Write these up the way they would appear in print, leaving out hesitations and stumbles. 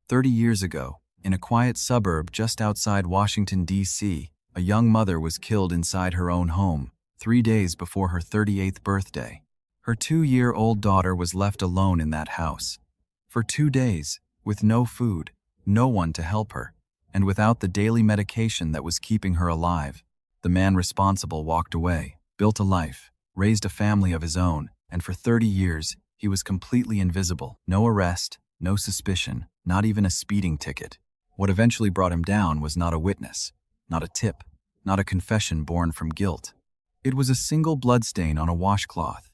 30 years ago, in a quiet suburb just outside Washington, D.C., a young mother was killed inside her own home, 3 days before her 38th birthday. Her 2-year-old daughter was left alone in that house. For 2 days, with no food, no one to help her, and without the daily medication that was keeping her alive. The man responsible walked away, built a life, raised a family of his own, and for 30 years, he was completely invisible. No arrest, no suspicion, not even a speeding ticket. What eventually brought him down was not a witness, not a tip, not a confession born from guilt. It was a single bloodstain on a washcloth,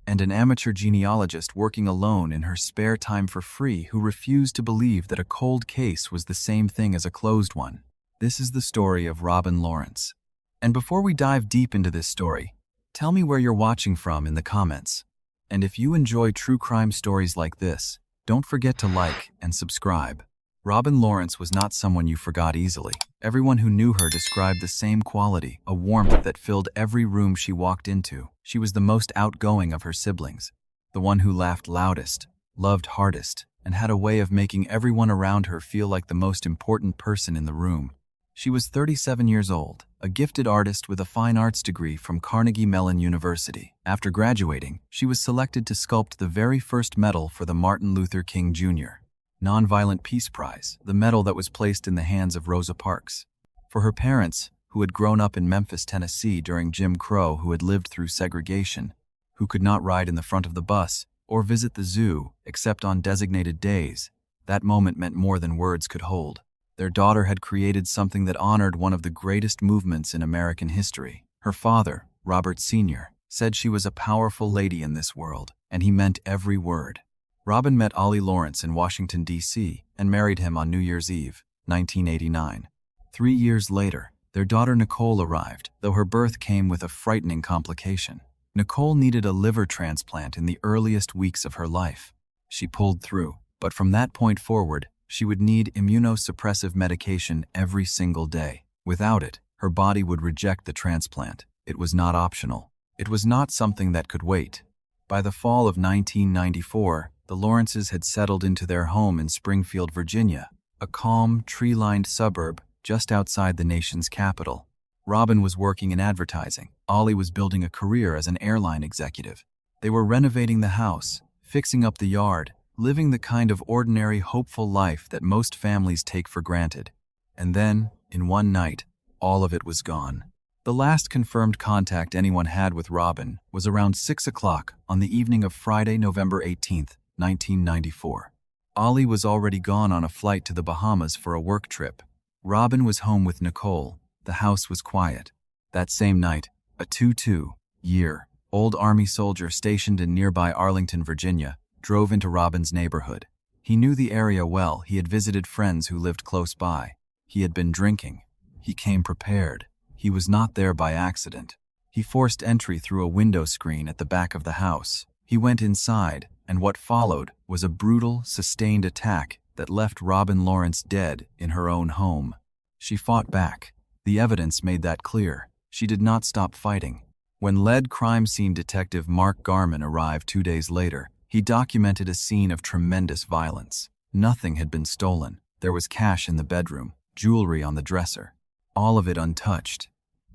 and an amateur genealogist working alone in her spare time for free who refused to believe that a cold case was the same thing as a closed one. This is the story of Robin Lawrence. And before we dive deep into this story, tell me where you're watching from in the comments. And if you enjoy true crime stories like this, don't forget to like and subscribe. Robin Lawrence was not someone you forgot easily. Everyone who knew her described the same quality, a warmth that filled every room she walked into. She was the most outgoing of her siblings, the one who laughed loudest, loved hardest, and had a way of making everyone around her feel like the most important person in the room. She was 37 years old, a gifted artist with a fine arts degree from Carnegie Mellon University. After graduating, she was selected to sculpt the very first medal for the Martin Luther King Jr. Nonviolent Peace Prize, the medal that was placed in the hands of Rosa Parks. For her parents, who had grown up in Memphis, Tennessee during Jim Crow, who had lived through segregation, who could not ride in the front of the bus or visit the zoo except on designated days, that moment meant more than words could hold. Their daughter had created something that honored one of the greatest movements in American history. Her father, Robert Sr., said she was a powerful lady in this world, and he meant every word. Robin met Ollie Lawrence in Washington, D.C., and married him on New Year's Eve, 1989. 3 years later, their daughter Nicole arrived, though her birth came with a frightening complication. Nicole needed a liver transplant in the earliest weeks of her life. She pulled through, but from that point forward, she would need immunosuppressive medication every single day. Without it, her body would reject the transplant. It was not optional. It was not something that could wait. By the fall of 1994, the Lawrences had settled into their home in Springfield, Virginia, a calm, tree-lined suburb just outside the nation's capital. Robin was working in advertising. Ollie was building a career as an airline executive. They were renovating the house, fixing up the yard, living the kind of ordinary, hopeful life that most families take for granted. And then, in one night, all of it was gone. The last confirmed contact anyone had with Robin was around 6 o'clock on the evening of Friday, November 18th, 1994. Ollie was already gone on a flight to the Bahamas for a work trip. Robin was home with Nicole. The house was quiet. That same night, a 22-year-old Army soldier stationed in nearby Arlington, Virginia, drove into Robin's neighborhood. He knew the area well. He had visited friends who lived close by. He had been drinking. He came prepared. He was not there by accident. He forced entry through a window screen at the back of the house. He went inside, and what followed was a brutal, sustained attack that left Robin Lawrence dead in her own home. She fought back. The evidence made that clear. She did not stop fighting. When lead crime scene detective Mark Garman arrived 2 days later, he documented a scene of tremendous violence. Nothing had been stolen. There was cash in the bedroom, jewelry on the dresser, all of it untouched.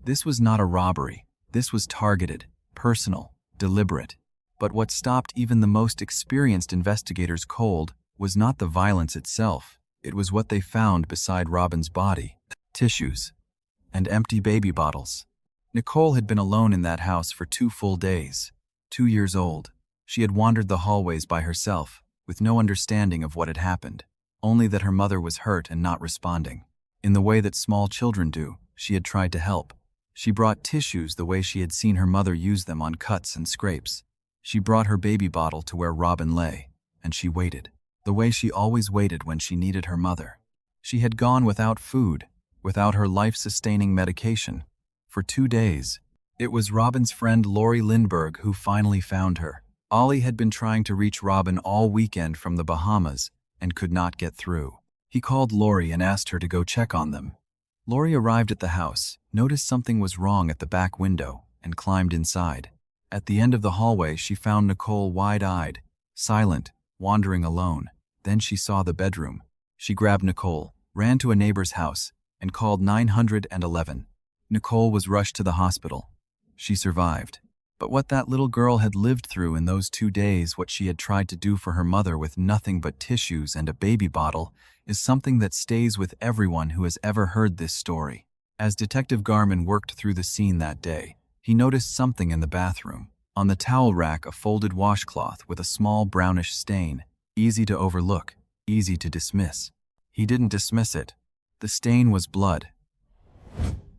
This was not a robbery. This was targeted, personal, deliberate. But what stopped even the most experienced investigators cold was not the violence itself. It was what they found beside Robin's body: tissues and empty baby bottles. Nicole had been alone in that house for 2 full days. 2 years old. She had wandered the hallways by herself, with no understanding of what had happened, only that her mother was hurt and not responding. In the way that small children do, she had tried to help. She brought tissues the way she had seen her mother use them on cuts and scrapes. She brought her baby bottle to where Robin lay, and she waited, the way she always waited when she needed her mother. She had gone without food, without her life-sustaining medication, for 2 days. It was Robin's friend Lori Lindbergh who finally found her. Ollie had been trying to reach Robin all weekend from the Bahamas and could not get through. He called Lori and asked her to go check on them. Lori arrived at the house, noticed something was wrong at the back window, and climbed inside. At the end of the hallway, she found Nicole wide-eyed, silent, wandering alone. Then she saw the bedroom. She grabbed Nicole, ran to a neighbor's house, and called 911. Nicole was rushed to the hospital. She survived. But what that little girl had lived through in those 2 days, what she had tried to do for her mother with nothing but tissues and a baby bottle, is something that stays with everyone who has ever heard this story. As Detective Garman worked through the scene that day, he noticed something in the bathroom. On the towel rack, a folded washcloth with a small brownish stain, easy to overlook, easy to dismiss. He didn't dismiss it. The stain was blood,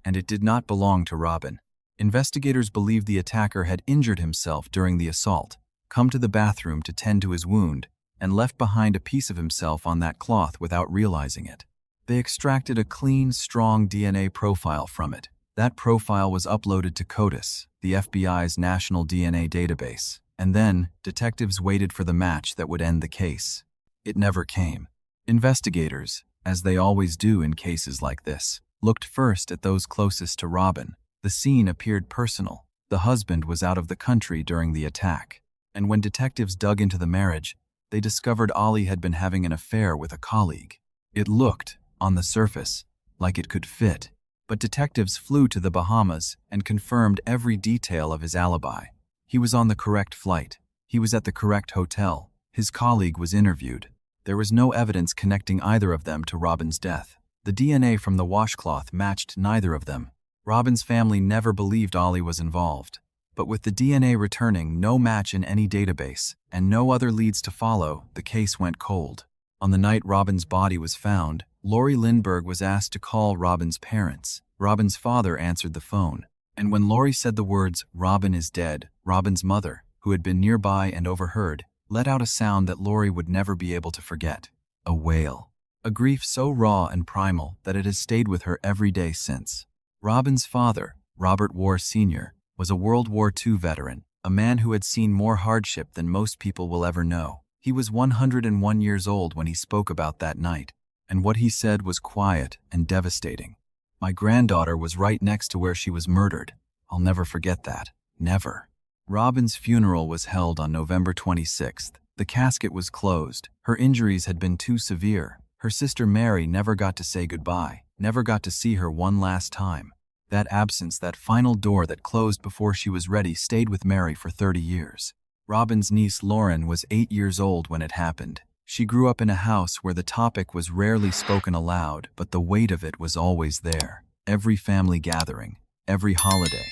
and it did not belong to Robin. Investigators believed the attacker had injured himself during the assault, come to the bathroom to tend to his wound, and left behind a piece of himself on that cloth without realizing it. They extracted a clean, strong DNA profile from it. That profile was uploaded to CODIS, the FBI's national DNA database, and then detectives waited for the match that would end the case. It never came. Investigators, as they always do in cases like this, looked first at those closest to Robin. The scene appeared personal. The husband was out of the country during the attack. And when detectives dug into the marriage, they discovered Ollie had been having an affair with a colleague. It looked, on the surface, like it could fit. But detectives flew to the Bahamas and confirmed every detail of his alibi. He was on the correct flight. He was at the correct hotel. His colleague was interviewed. There was no evidence connecting either of them to Robin's death. The DNA from the washcloth matched neither of them. Robin's family never believed Ollie was involved. But with the DNA returning no match in any database and no other leads to follow, the case went cold. On the night Robin's body was found, Lori Lindbergh was asked to call Robin's parents. Robin's father answered the phone. And when Lori said the words, "Robin is dead," Robin's mother, who had been nearby and overheard, let out a sound that Lori would never be able to forget. A wail. A grief so raw and primal that it has stayed with her every day since. Robin's father, Robert Warr Sr., was a World War II veteran, a man who had seen more hardship than most people will ever know. He was 101 years old when he spoke about that night, and what he said was quiet and devastating. "My granddaughter was right next to where she was murdered. I'll never forget that. Never." Robin's funeral was held on November 26th. The casket was closed. Her injuries had been too severe. Her sister Mary never got to say goodbye, never got to see her one last time. That absence, that final door that closed before she was ready, stayed with Mary for 30 years. Robin's niece Lauren was 8 years old when it happened. She grew up in a house where the topic was rarely spoken aloud, but the weight of it was always there. Every family gathering, every holiday,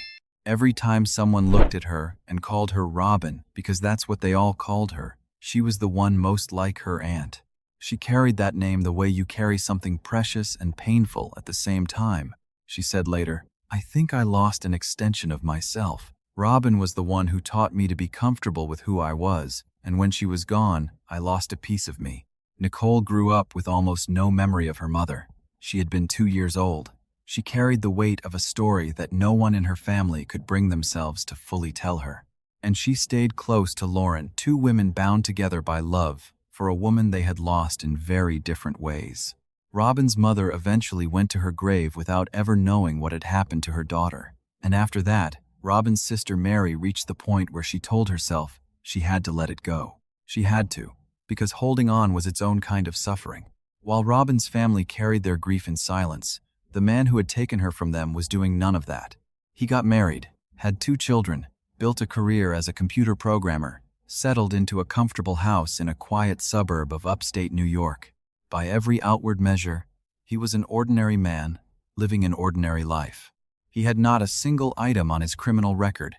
every time someone looked at her and called her Robin, because that's what they all called her, she was the one most like her aunt. She carried that name the way you carry something precious and painful at the same time. She said later, "I think I lost an extension of myself. Robin was the one who taught me to be comfortable with who I was, and when she was gone, I lost a piece of me." Nicole grew up with almost no memory of her mother. She had been 2 years old. She carried the weight of a story that no one in her family could bring themselves to fully tell her. And she stayed close to Lauren, two women bound together by love for a woman they had lost in very different ways. Robin's mother eventually went to her grave without ever knowing what had happened to her daughter. And after that, Robin's sister Mary reached the point where she told herself she had to let it go. She had to, because holding on was its own kind of suffering. While Robin's family carried their grief in silence, the man who had taken her from them was doing none of that. He got married, had 2 children, built a career as a computer programmer, settled into a comfortable house in a quiet suburb of upstate New York. By every outward measure, he was an ordinary man, living an ordinary life. He had not a single item on his criminal record.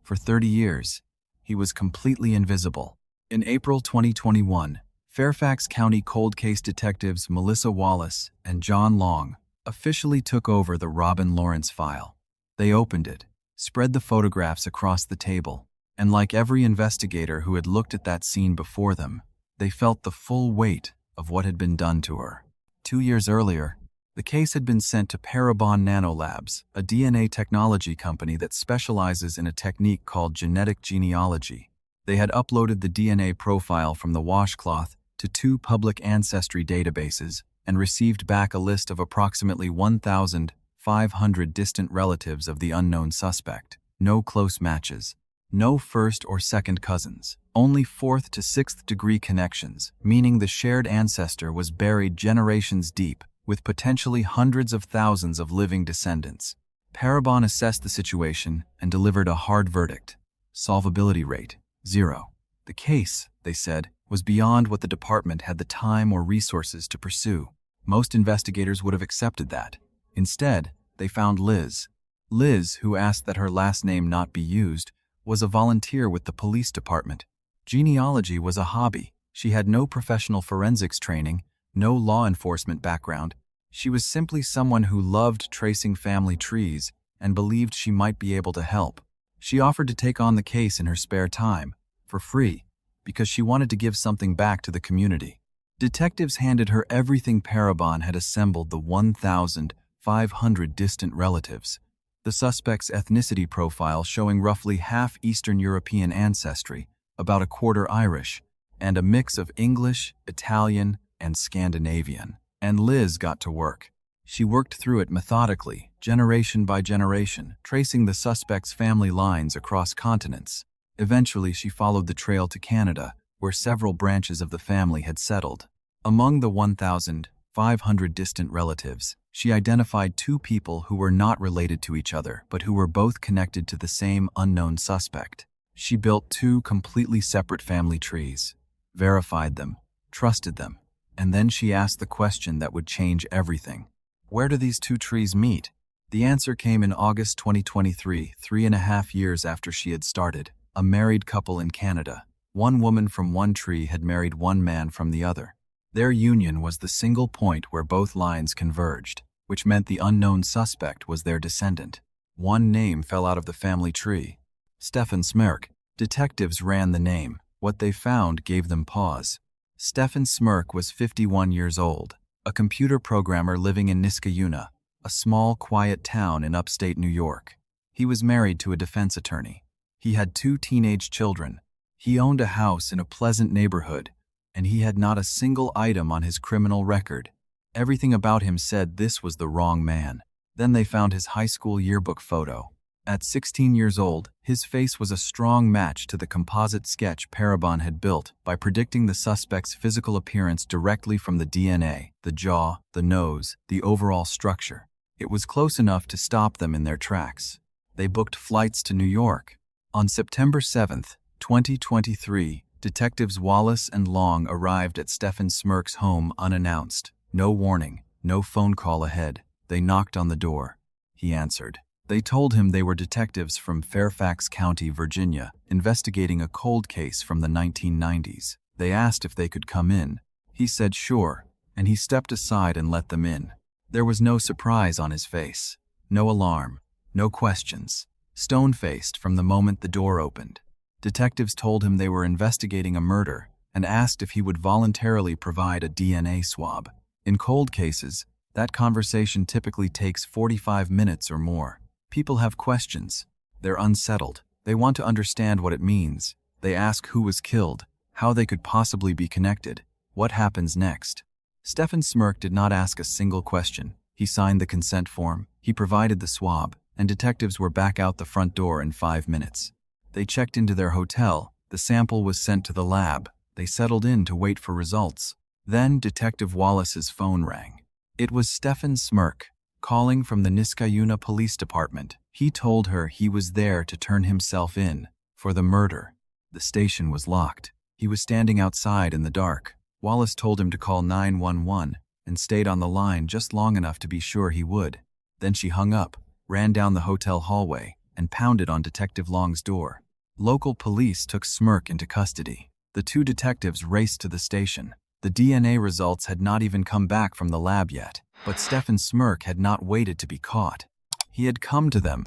For 30 years, he was completely invisible. In April 2021, Fairfax County cold case detectives Melissa Wallace and John Long officially took over the Robin Lawrence file. They opened it, spread the photographs across the table, and like every investigator who had looked at that scene before them, they felt the full weight of what had been done to her. 2 years earlier, the case had been sent to Parabon Nanolabs, a DNA technology company that specializes in a technique called genetic genealogy. They had uploaded the DNA profile from the washcloth to 2 public ancestry databases and received back a list of approximately 1,500 distant relatives of the unknown suspect. No close matches, no first or second cousins, only 4th to 6th degree connections, meaning the shared ancestor was buried generations deep, with potentially hundreds of thousands of living descendants. Parabon assessed the situation and delivered a hard verdict. Solvability rate, 0. The case, they said, was beyond what the department had the time or resources to pursue. Most investigators would have accepted that. Instead, they found Liz. Liz, who asked that her last name not be used, was a volunteer with the police department. Genealogy was a hobby. She had no professional forensics training, no law enforcement background. She was simply someone who loved tracing family trees and believed she might be able to help. She offered to take on the case in her spare time, for free, because she wanted to give something back to the community. Detectives handed her everything Parabon had assembled, the 1,500 distant relatives, the suspect's ethnicity profile showing roughly half Eastern European ancestry, about a quarter Irish, and a mix of English, Italian, and Scandinavian. And Liz got to work. She worked through it methodically, generation by generation, tracing the suspect's family lines across continents. Eventually, she followed the trail to Canada, where several branches of the family had settled. Among the 1,500 distant relatives, she identified 2 people who were not related to each other, but who were both connected to the same unknown suspect. She built 2 completely separate family trees, verified them, trusted them, and then she asked the question that would change everything. Where do these 2 trees meet? The answer came in August 2023, 3.5 years after she had started. A married couple in Canada. One woman from one tree had married one man from the other. Their union was the single point where both lines converged, which meant the unknown suspect was their descendant. One name fell out of the family tree. Stefan Smirk. Detectives ran the name. What they found gave them pause. Stefan Smirk was 51 years old, a computer programmer living in Niskayuna, a small, quiet town in upstate New York. He was married to a defense attorney. He had 2 teenage children. He owned a house in a pleasant neighborhood, and he had not a single item on his criminal record. Everything about him said this was the wrong man. Then they found his high school yearbook photo. At 16 years old, his face was a strong match to the composite sketch Parabon had built by predicting the suspect's physical appearance directly from the DNA, the jaw, the nose, the overall structure. It was close enough to stop them in their tracks. They booked flights to New York. On September 7, 2023, detectives Wallace and Long arrived at Stefan Smirk's home unannounced. No warning, no phone call ahead. They knocked on the door. He answered. They told him they were detectives from Fairfax County, Virginia, investigating a cold case from the 1990s. They asked if they could come in. He said sure, and he stepped aside and let them in. There was no surprise on his face, no alarm, no questions. Stone-faced from the moment the door opened. Detectives told him they were investigating a murder and asked if he would voluntarily provide a DNA swab. In cold cases, that conversation typically takes 45 minutes or more. People have questions. They're unsettled. They want to understand what it means. They ask who was killed, how they could possibly be connected, what happens next. Stefan Smirk did not ask a single question. He signed the consent form, he provided the swab, and detectives were back out the front door in 5 minutes. They checked into their hotel. The sample was sent to the lab. They settled in to wait for results. Then Detective Wallace's phone rang. It was Stefan Smirk, calling from the Niskayuna Police Department. He told her he was there to turn himself in for the murder. The station was locked. He was standing outside in the dark. Wallace told him to call 911 and stayed on the line just long enough to be sure he would. Then she hung up, ran down the hotel hallway, and pounded on Detective Long's door. Local police took Smirk into custody. The 2 detectives raced to the station. The DNA results had not even come back from the lab yet, but Stefan Smirk had not waited to be caught. He had come to them.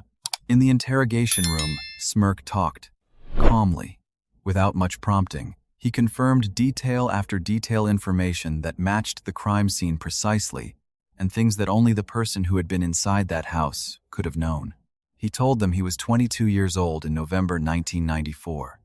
In the interrogation room, Smirk talked, calmly, without much prompting. He confirmed detail after detail information that matched the crime scene precisely, and things that only the person who had been inside that house could have known. He told them he was 22 years old in November 1994.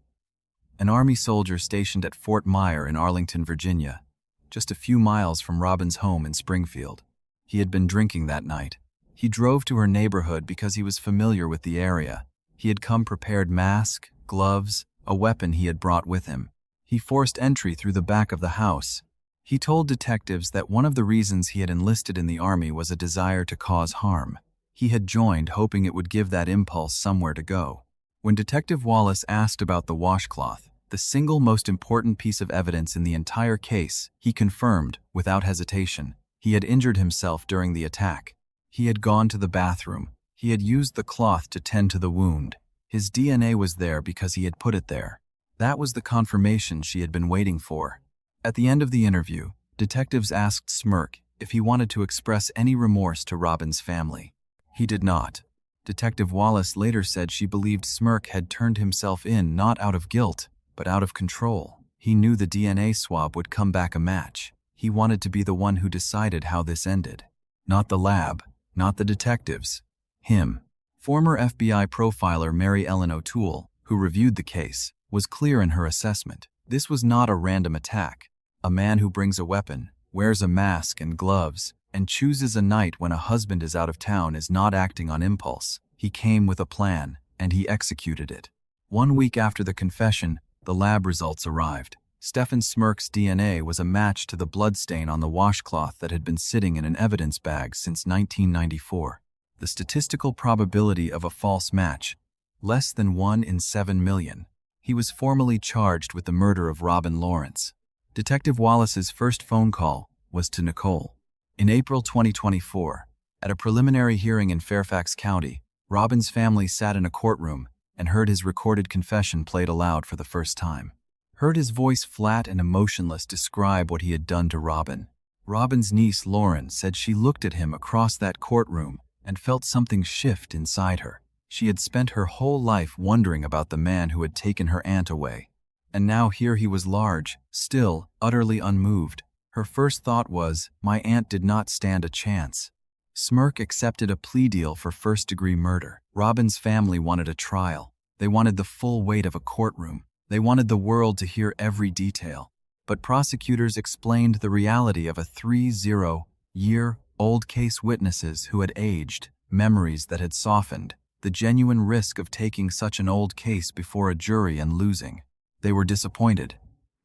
An Army soldier stationed at Fort Myer in Arlington, Virginia, just a few miles from Robin's home in Springfield. He had been drinking that night. He drove to her neighborhood because he was familiar with the area. He had come prepared: mask, gloves, a weapon he had brought with him. He forced entry through the back of the house. He told detectives that one of the reasons he had enlisted in the army was a desire to cause harm. He had joined hoping it would give that impulse somewhere to go. When Detective Wallace asked about the washcloth, the single most important piece of evidence in the entire case, he confirmed, without hesitation, he had injured himself during the attack. He had gone to the bathroom. He had used the cloth to tend to the wound. His DNA was there because he had put it there. That was the confirmation she had been waiting for. At the end of the interview, detectives asked Smirk if he wanted to express any remorse to Robin's family. He did not. Detective Wallace later said she believed Smirk had turned himself in not out of guilt, but out of control. He knew the DNA swab would come back a match. He wanted to be the one who decided how this ended. Not the lab, not the detectives. Him. Former FBI profiler Mary Ellen O'Toole, who reviewed the case, was clear in her assessment. This was not a random attack. A man who brings a weapon, wears a mask and gloves, and chooses a night when a husband is out of town is not acting on impulse. He came with a plan, and he executed it. 1 week after the confession, the lab results arrived. Stephen Smirk's DNA was a match to the bloodstain on the washcloth that had been sitting in an evidence bag since 1994. The statistical probability of a false match, less than 1 in 7 million. He was formally charged with the murder of Robin Lawrence. Detective Wallace's first phone call was to Nicole. In April 2024, at a preliminary hearing in Fairfax County, Robin's family sat in a courtroom and heard his recorded confession played aloud for the first time. Heard his voice flat and emotionless describe what he had done to Robin. Robin's niece, Lauren, said she looked at him across that courtroom and felt something shift inside her. She had spent her whole life wondering about the man who had taken her aunt away. And now here he was large, still, utterly unmoved. Her first thought was, my aunt did not stand a chance. Smirk accepted a plea deal for first-degree murder. Robin's family wanted a trial. They wanted the full weight of a courtroom. They wanted the world to hear every detail. But prosecutors explained the reality of a 30-year-old case, witnesses who had aged, memories that had softened, the genuine risk of taking such an old case before a jury and losing. They were disappointed,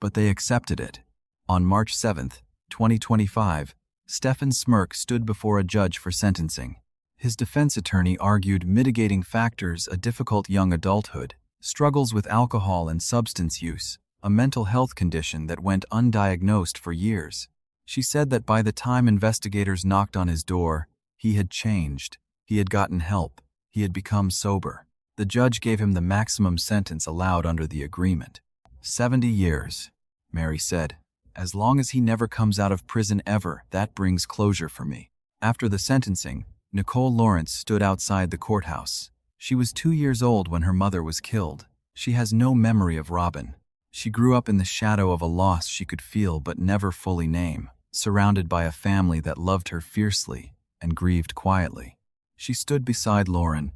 but they accepted it. On March 7, 2025, Stephen Smirk stood before a judge for sentencing. His defense attorney argued mitigating factors: a difficult young adulthood, struggles with alcohol and substance use, a mental health condition that went undiagnosed for years. She said that by the time investigators knocked on his door, he had changed. He had gotten help. He had become sober. The judge gave him the maximum sentence allowed under the agreement. 70 years, Mary said. As long as he never comes out of prison ever, that brings closure for me. After the sentencing, Nicole Lawrence stood outside the courthouse. She was 2 years old when her mother was killed. She has no memory of Robin. She grew up in the shadow of a loss she could feel but never fully name, surrounded by a family that loved her fiercely and grieved quietly. She stood beside Lauren,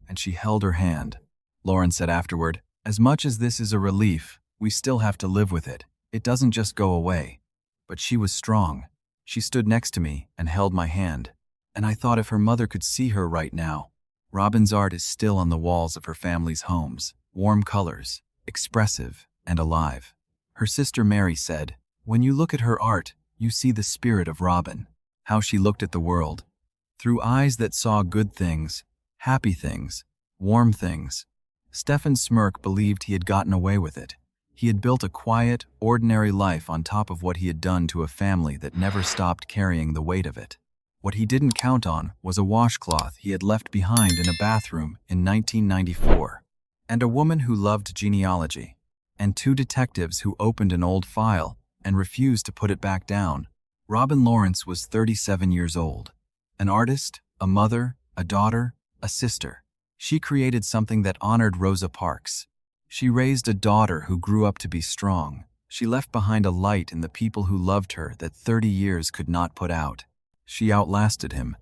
and she held her hand. Lauren said afterward, "As much as this is a relief, we still have to live with it. It doesn't just go away." But she was strong. She stood next to me and held my hand. And I thought if her mother could see her right now. Robin's art is still on the walls of her family's homes, warm colors, expressive and alive. Her sister Mary said, "When you look at her art, you see the spirit of Robin, how she looked at the world, through eyes that saw good things, happy things, warm things." Stephen Smirk believed he had gotten away with it. He had built a quiet, ordinary life on top of what he had done to a family that never stopped carrying the weight of it. What he didn't count on was a washcloth he had left behind in a bathroom in 1994, and a woman who loved genealogy, and 2 detectives who opened an old file and refused to put it back down. Robin Lawrence was 37 years old, an artist, a mother, a daughter, a sister. She created something that honored Rosa Parks. She raised a daughter who grew up to be strong. She left behind a light in the people who loved her that 30 years could not put out. She outlasted him,